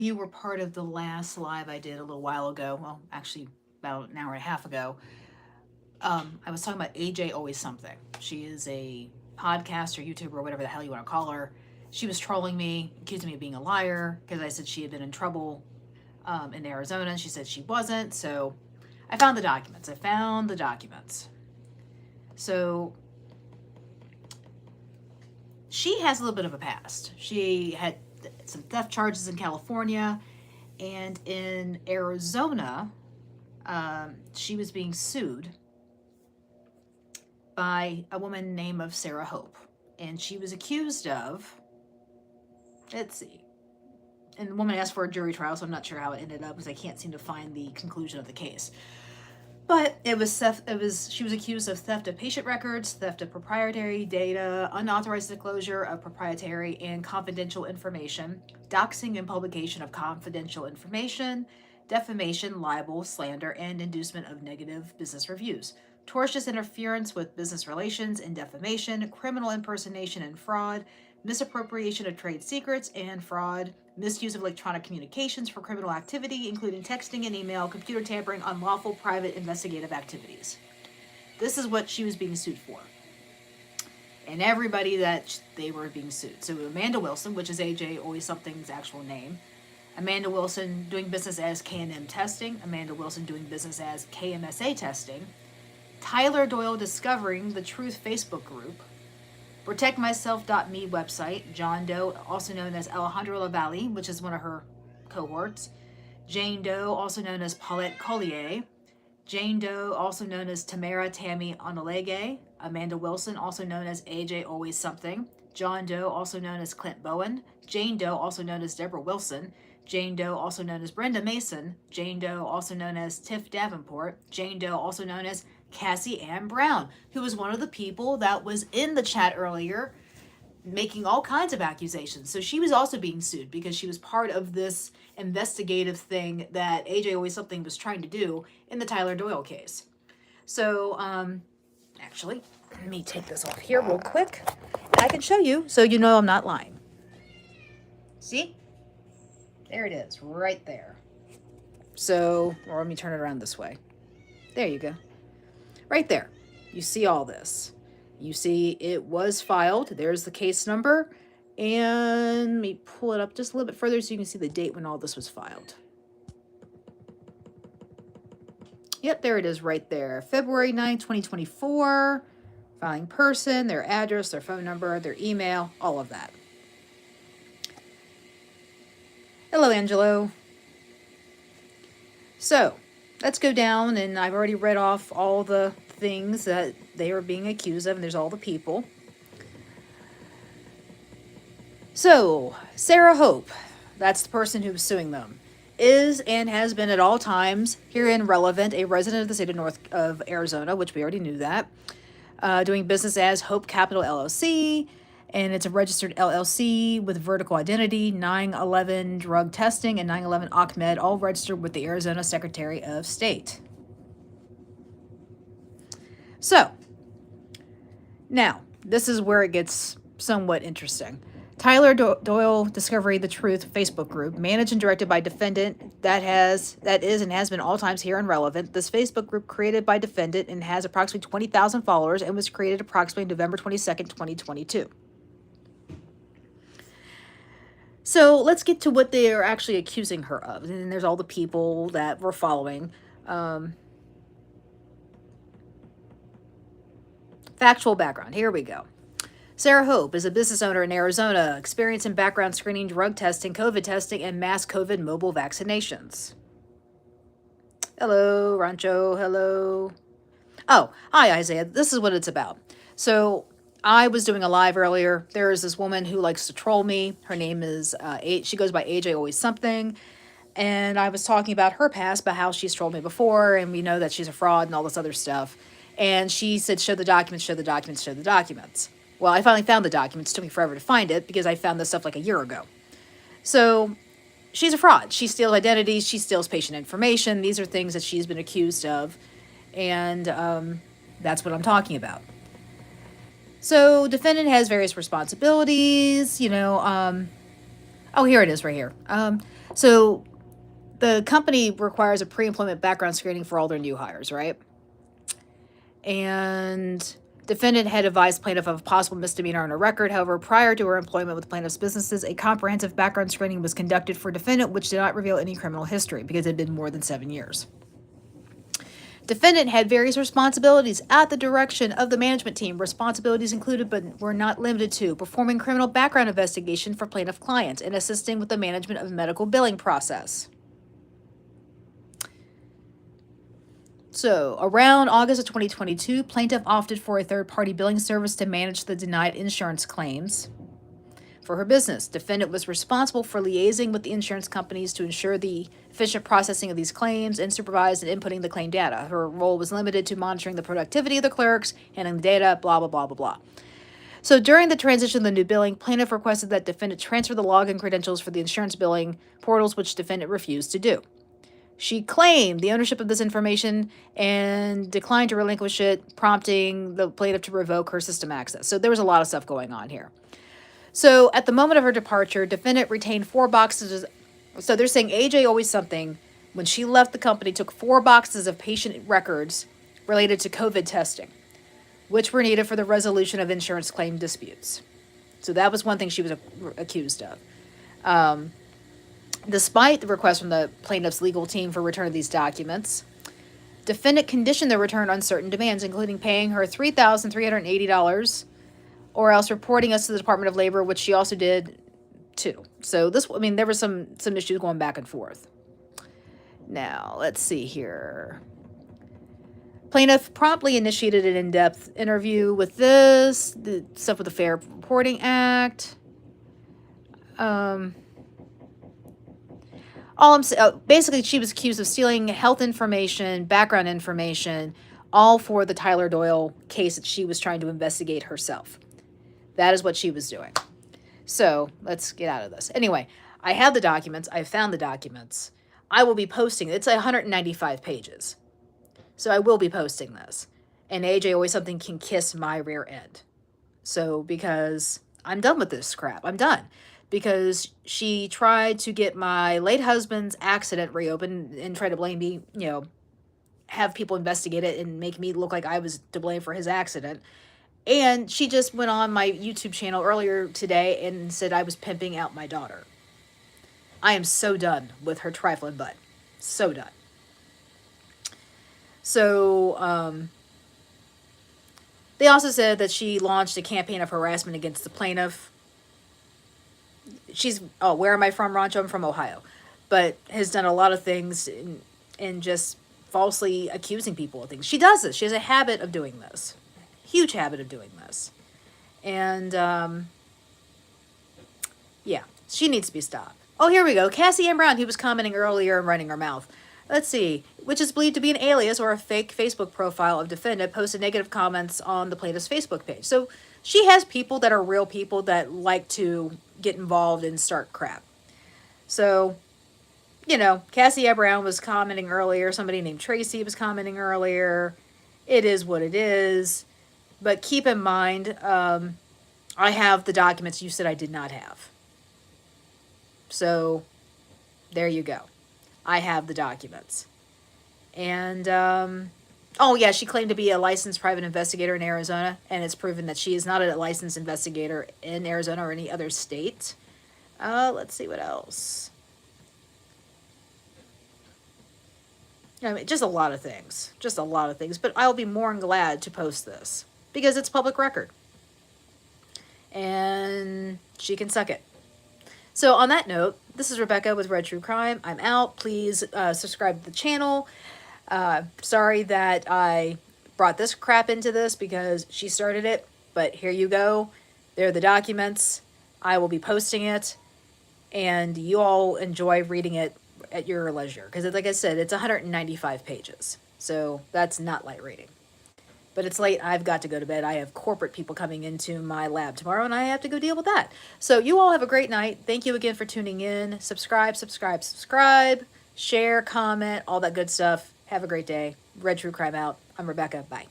You were part of the last live I did a little while ago. Well, actually, about an hour and a half ago. I was talking about AJ Always Something. She is a podcaster, YouTuber, whatever the hell you want to call her. She was trolling me, accusing me of being a liar because I said she had been in trouble in Arizona. She said she wasn't. So I found the documents. So she has a little bit of a past. She had some theft charges in California, and in Arizona, she was being sued by a woman named of Sarah Hope, and she was accused of, let's see, and the woman asked for a jury trial, so I'm not sure how it ended up because I can't seem to find the conclusion of the case. But it was theft. She was accused of theft of patient records, theft of proprietary data, unauthorized disclosure of proprietary and confidential information, doxing and publication of confidential information, defamation, libel, slander, and inducement of negative business reviews, tortious interference with business relations and defamation, criminal impersonation and fraud, misappropriation of trade secrets and fraud, misuse of electronic communications for criminal activity, including texting and email, computer tampering, unlawful private investigative activities. This is what she was being sued for. And everybody that they were being sued. So Amanda Wilson, which is AJ Always Something's actual name, Amanda Wilson doing business as K&M Testing, Amanda Wilson doing business as KMSA Testing, Tyler Doyle Discovering the Truth Facebook group, ProtectMyself.me website, John Doe, also known as Alejandro Lavallee, which is one of her cohorts, Jane Doe, also known as Paulette Collier, Jane Doe, also known as Tamara Tammy Onalege, Amanda Wilson, also known as AJ Always Something, John Doe, also known as Clint Bowen, Jane Doe, also known as Deborah Wilson, Jane Doe, also known as Brenda Mason, Jane Doe, also known as Tiff Davenport, Jane Doe, also known as Cassie Ann Brown, who was one of the people that was in the chat earlier making all kinds of accusations. So she was also being sued because she was part of this investigative thing that AJ Always Something was trying to do in the Tyler Doyle case. So, actually, let me take this off here real quick. And I can show you so you know I'm not lying. See? There it is, right there. So, or let me turn it around this way. There you go. Right there. You see all this. You see it was filed. There's the case number. And let me pull it up just a little bit further so you can see the date when all this was filed. Yep, there it is right there. February 9th, 2024. Filing person, their address, their phone number, their email, all of that. Hello, Angelo. So, let's go down, and I've already read off all the things that they are being accused of, and there's all the people. So, Sarah Hope, that's the person who was suing them, is and has been at all times, herein relevant, a resident of the state of Arizona, which we already knew that, doing business as Hope Capital LLC, and it's a registered LLC with vertical identity, 911 drug testing, and 911 Ahmed, all registered with the Arizona Secretary of State. So, now, this is where it gets somewhat interesting. Tyler Doyle Discovery the Truth Facebook group, managed and directed by defendant that is and has been all times here and relevant. This Facebook group created by defendant and has approximately 20,000 followers and was created approximately November 22nd, 2022. So let's get to what they are actually accusing her of. And then there's all the people that we're following. Factual background. Here we go. Sarah Hope is a business owner in Arizona, experience in background screening, drug testing, COVID testing, and mass COVID mobile vaccinations. Hello, Rancho. Hello. Oh, hi, Isaiah. This is what it's about. So I was doing a live earlier. There is this woman who likes to troll me. Her name is, she goes by AJ Always Something. And I was talking about her past, about how she's trolled me before, and we know that she's a fraud and all this other stuff. And she said, show the documents, show the documents, show the documents. Well, I finally found the documents. It took me forever to find it because I found this stuff like a year ago. So she's a fraud. She steals identities. She steals patient information. These are things that she's been accused of. And that's what I'm talking about. So defendant has various responsibilities, oh, here it is right here. So the company requires a pre-employment background screening for all their new hires, right? And defendant had advised plaintiff of a possible misdemeanor on her record. However, prior to her employment with plaintiff's businesses, a comprehensive background screening was conducted for defendant, which did not reveal any criminal history because it had been more than 7 years. Defendant had various responsibilities at the direction of the management team. Responsibilities included, but were not limited to, performing criminal background investigation for plaintiff clients and assisting with the management of the medical billing process. So, around August of 2022, plaintiff opted for a third-party billing service to manage the denied insurance claims for her business. Defendant was responsible for liaising with the insurance companies to ensure the efficient processing of these claims and supervised and inputting the claim data. Her role was limited to monitoring the productivity of the clerks, handling the data, blah, blah, blah, blah, blah. So during the transition to the new billing, plaintiff requested that defendant transfer the login credentials for the insurance billing portals, which defendant refused to do. She claimed the ownership of this information and declined to relinquish it, prompting the plaintiff to revoke her system access. So there was a lot of stuff going on here. So at the moment of her departure, defendant retained 4 boxes. So they're saying AJ Always Something, when she left the company, took 4 boxes of patient records related to COVID testing, which were needed for the resolution of insurance claim disputes. So that was one thing she was accused of. Despite the request from the plaintiff's legal team for return of these documents, defendant conditioned the return on certain demands, including paying her $3,380 or else reporting us to the Department of Labor, which she also did too. So there was some issues going back and forth. Now, let's see here. Plaintiff promptly initiated an in-depth interview with the stuff with the Fair Reporting Act. Basically, she was accused of stealing health information, background information, all for the Tyler Doyle case that she was trying to investigate herself. That is what she was doing. So let's get out of this. Anyway, I have the documents. I found the documents. I will be posting. It's 195 pages. So I will be posting this. And AJ Always Something can kiss my rear end. So because I'm done with this crap. I'm done. Because she tried to get my late husband's accident reopened and try to blame me, have people investigate it and make me look like I was to blame for his accident. And she just went on my YouTube channel earlier today and said I was pimping out my daughter. I am so done with her trifling butt. So done. So, they also said that she launched a campaign of harassment against the plaintiff. Where am I from, Rancho? I'm from Ohio. But has done a lot of things and just falsely accusing people of things. She does this. She has a habit of doing this. Huge habit of doing this. And, yeah, she needs to be stopped. Oh, here we go. Cassie Ann Brown, who was commenting earlier and running her mouth. Let's see. Which is believed to be an alias or a fake Facebook profile of defendant, posted negative comments on the plaintiff's Facebook page. So she has people that are real people that like to get involved and start crap. So, Cassie Ann Brown was commenting earlier. Somebody named Tracy was commenting earlier. It is what it is. But keep in mind, I have the documents you said I did not have. So, there you go. I have the documents. And, she claimed to be a licensed private investigator in Arizona, and it's proven that she is not a licensed investigator in Arizona or any other state. Let's see what else. Just a lot of things. But I'll be more than glad to post this because it's public record. And she can suck it. So on that note, this is Rebecca with Red True Crime. I'm out. Please subscribe to the channel. Sorry that I brought this crap into this because she started it. But here you go. There are the documents. I will be posting it. And you all enjoy reading it at your leisure. Because like I said, it's 195 pages. So that's not light reading. But it's late. I've got to go to bed. I have corporate people coming into my lab tomorrow, and I have to go deal with that. So you all have a great night. Thank you again for tuning in. Subscribe. Share, comment, all that good stuff. Have a great day. Red True Crime out. I'm Rebecca. Bye.